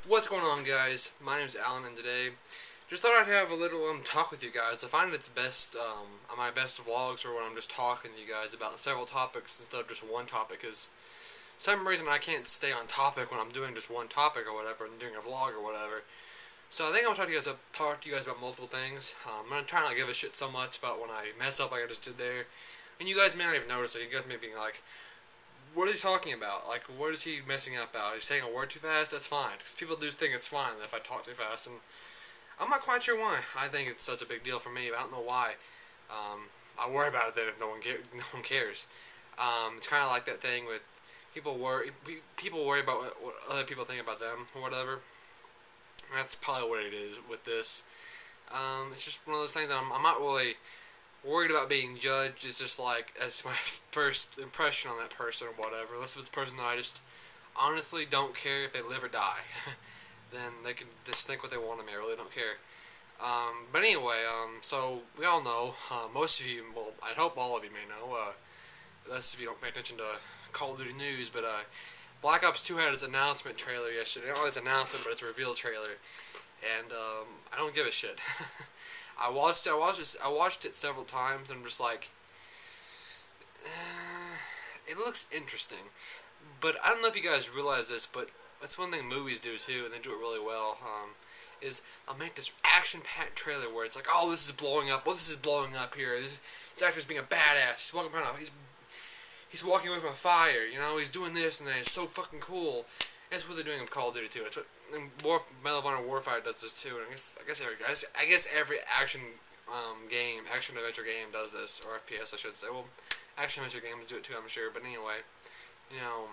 What's going on, guys? My name's Alan, and today just thought I'd have a little talk with you guys. I find it's best on my best vlogs or when I'm just talking to you guys about several topics instead of just one topic. Because for some reason I can't stay on topic when I'm doing just one topic or whatever and doing a vlog or whatever. So I think I'm gonna talk to you guys about multiple things. I'm gonna try not to give a shit so much about when I mess up like I just did there, and you guys may not even notice it. You guys may be like, what is he talking about? Like, what is he messing up about? He's saying a word too fast? That's fine. Because people do think it's fine if I talk too fast. And I'm not quite sure why. I think it's such a big deal for me, but I don't know why. I worry about it then if no one cares. It's kind of like that thing with people worry about what other people think about them or whatever. And that's probably what it is with this. It's just one of those things that I'm not really worried about being judged. It's just like, as my first impression on that person or whatever. Unless it's a person that I just honestly don't care if they live or die. Then they can just think what they want of me. I really don't care. But anyway, so we all know, most of you, well, I hope all of you may know, unless if you don't pay attention to Call of Duty news, but Black Ops 2 had its announcement trailer yesterday. Not its announcement, but its reveal trailer. And I don't give a shit. I watched it several times, and I'm just like, it looks interesting. But I don't know if you guys realize this, but that's one thing movies do too, and they do it really well. Is I'll make this action-packed trailer where it's like, oh, this is blowing up. Well, this is blowing up here. This actor's being a badass. He's walking around. He's walking away from a fire. You know, he's doing this and that. It's so fucking cool. That's what they're doing in Call of Duty too. That's what Medal of Honor Warfighter does this too. And I guess every action adventure game does this, or FPS I should say. Well, action adventure games do it too, I'm sure. But anyway, you know,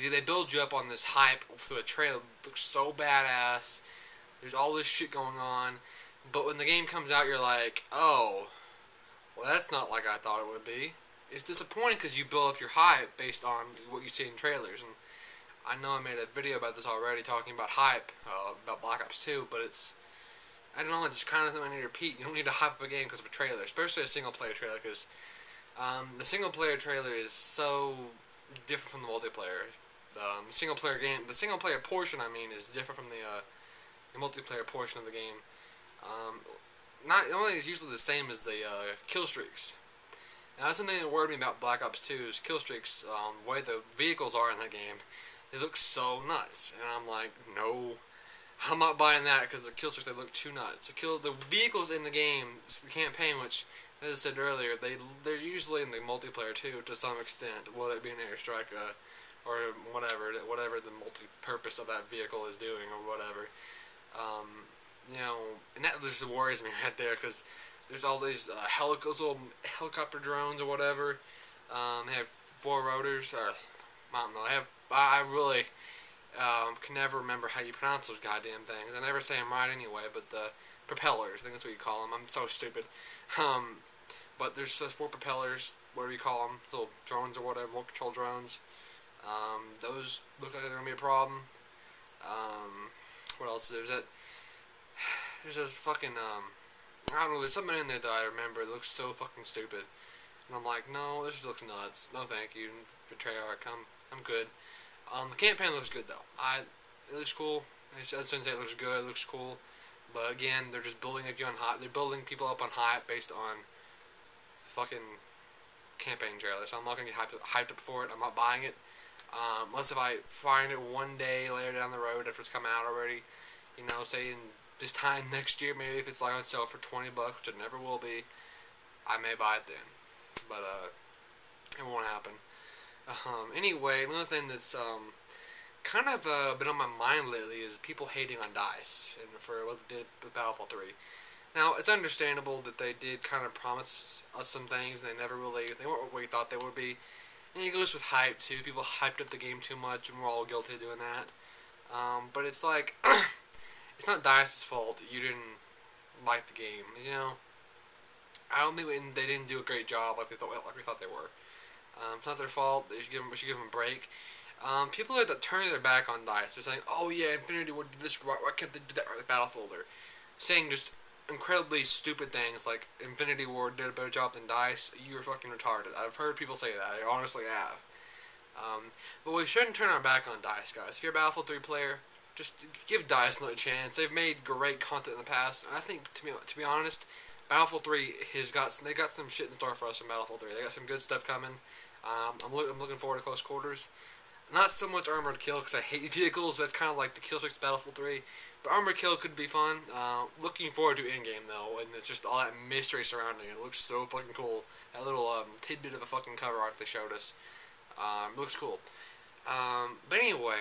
they build you up on this hype through a trailer. It looks so badass. There's all this shit going on, but when the game comes out, you're like, oh, well, that's not like I thought it would be. It's disappointing because you build up your hype based on what you see in trailers. And I know I made a video about this already, talking about hype, about Black Ops 2, but it's, I don't know, it's just kind of something I need to repeat. You don't need to hype up a game because of a trailer, especially a single-player trailer, because the single-player trailer is so different from the multiplayer. The single-player portion, I mean, is different from the multiplayer portion of the game. The only thing is usually the same as the kill streaks. Now, that's something that worried me about Black Ops 2's kill streaks. The way the vehicles are in the game, they look so nuts, and I'm like, no, I'm not buying that because the kill streaks, they look too nuts. The vehicles in the game, the campaign, which, as I said earlier, they're usually in the multiplayer too, to some extent, whether it be an airstrike or whatever the multi-purpose of that vehicle is doing or whatever. You know, and that just worries me right there because there's all these little helicopter drones or whatever. They have 4 rotors, or I don't know. I really can never remember how you pronounce those goddamn things. I never say them right anyway. But the propellers, I think that's what you call them. I'm so stupid. But there's just 4 propellers, whatever you call them, little drones or whatever, remote control drones. Those look like they're gonna be a problem. What else? There's this fucking I don't know, there's something in there that I remember that looks so fucking stupid. And I'm like, no, this looks nuts. No thank you for Treyarch. I'm good. The campaign looks good though. It looks cool. I shouldn't say it looks good, it looks cool. But again, they're just building up they're building people up on hype based on fucking campaign trailer. So I'm not gonna get hyped up for it. I'm not buying it. Unless if I find it one day later down the road after it's come out already, you know, say in this time next year, maybe if it's like on sale for $20, which it never will be, I may buy it then. But it won't happen. Anyway, another thing that's kind of been on my mind lately is people hating on DICE and for what they did with Battlefield 3. Now, it's understandable that they did kind of promise us some things, and they weren't what we thought they would be. And it goes with hype too. People hyped up the game too much, and we're all guilty of doing that. But it's like, it's not DICE's fault that you didn't like the game. You know, I don't think they didn't do a great job like we thought they were. It's not their fault. We should give them a break. People are turning their back on DICE. They're saying, "Oh yeah, Infinity Ward did this. Why can't they do that with Battlefield?" Or saying just incredibly stupid things like Infinity Ward did a better job than DICE. You're fucking retarded. I've heard people say that. I honestly have. But we shouldn't turn our back on DICE, guys. If you're a Battlefield 3 player, just give DICE another chance. They've made great content in the past, and I think to be honest, Battlefield 3 they got some shit in store for us in Battlefield 3. They got some good stuff coming. I'm looking forward to close quarters. Not so much armored kill because I hate vehicles. That's kind of like the kill streaks of Battlefield 3. But armored kill could be fun. Looking forward to in-game though, and it's just all that mystery surrounding it. It looks so fucking cool. That little tidbit of a fucking cover art they showed us. It looks cool. But anyway,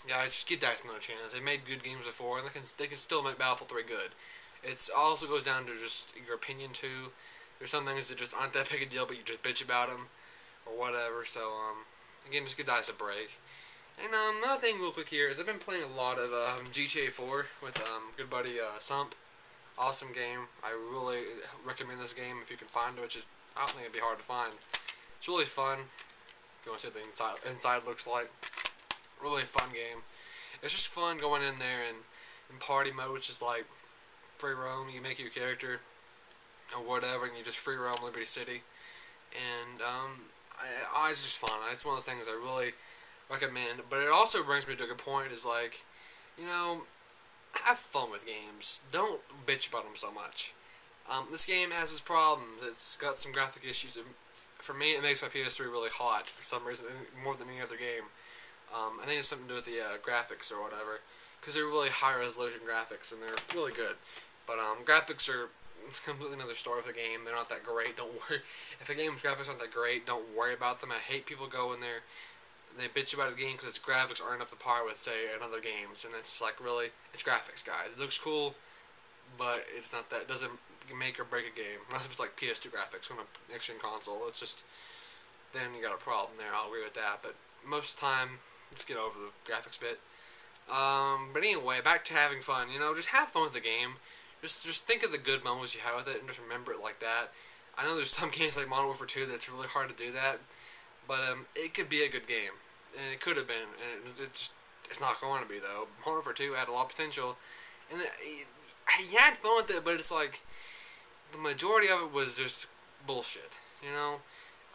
guys, just give DICE another chance. They made good games before, and they can still make Battlefield 3 good. It also goes down to just your opinion too. There's some things that just aren't that big a deal, but you just bitch about them or whatever. So again, just give DICE a break. And another thing real quick here is I've been playing a lot of GTA 4 with good buddy Sump. Awesome game. I really recommend this game if you can find it, which is, I don't think it'd be hard to find. It's really fun. If you want to see what the inside looks like. Really fun game. It's just fun going in there and in party mode, which is like free roam. You make your character or whatever, and you just free roam Liberty City. And it's just fun. It's one of those things I really recommend. But it also brings me to a good point. Is like, you know, have fun with games. Don't bitch about them so much. This game has its problems. It's got some graphic issues. For me, it makes my PS3 really hot for some reason, more than any other game. I think it's something to do with the graphics or whatever, because they're really high resolution graphics and they're really good. But graphics are completely another story of the game. They're not that great. Don't worry. If a game's graphics aren't that great, don't worry about them. I hate people go in there and they bitch about a game because its graphics aren't up to par with, say, another games, and it's like, really, it's graphics, guys. It looks cool, but it's not that. It doesn't make or break a game unless if it's like PS2 graphics on a next-gen console. It's just, then you got a problem there. I'll agree with that. But most of the time, let's get over the graphics bit. But anyway, back to having fun. You know, just have fun with the game. Just think of the good moments you had with it and just remember it like that. I know there's some games like Modern Warfare 2 that's really hard to do that, but it could be a good game, and it could have been, and it's not going to be though. Modern Warfare 2 had a lot of potential, and you had fun with it, but it's like the majority of it was just bullshit. You know.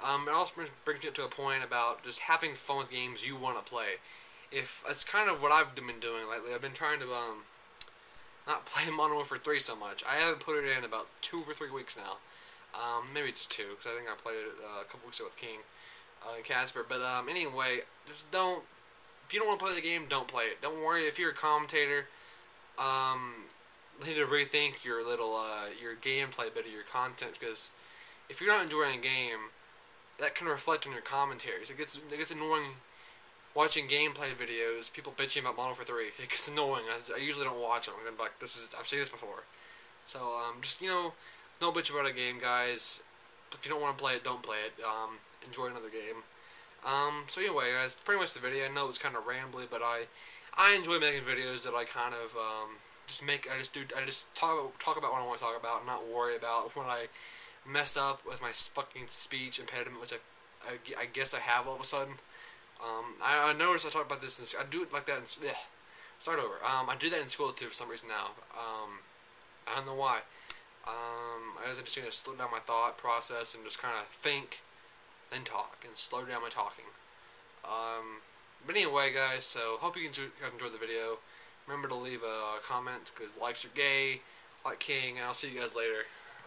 It also brings me up to a point about just having fun with games you want to play. If it's kind of what I've been doing lately. I've been trying to not play Modern Warfare 3 so much. I haven't put it in about 2 or 3 weeks now. Maybe just 2, because I think I played it a couple weeks ago with King and Casper. But anyway, just don't. If you don't want to play the game, don't play it. Don't worry if you're a commentator. You need to rethink your your gameplay bit of your content, because if you're not enjoying a game, that can reflect on your commentaries. It gets annoying watching gameplay videos, people bitching about Modern Warfare 3. It gets annoying. I usually don't watch them. I'm like, I've seen this before. So just, you know, don't bitch about a game, guys. If you don't want to play it, don't play it. Enjoy another game. So anyway, guys, pretty much the video. I know it's kind of rambly, but I enjoy making videos that I kind of I just talk about what I want to talk about, and not worry about when I mess up with my fucking speech impediment, which I guess I have all of a sudden. I noticed I talk about this, I do it like that start over. I do that in school too for some reason now. I don't know why. I was just going to slow down my thought process and just kind of think, then talk, and slow down my talking. But anyway, guys, so hope you guys enjoyed the video. Remember to leave a comment, because likes are gay, like King, and I'll see you guys later.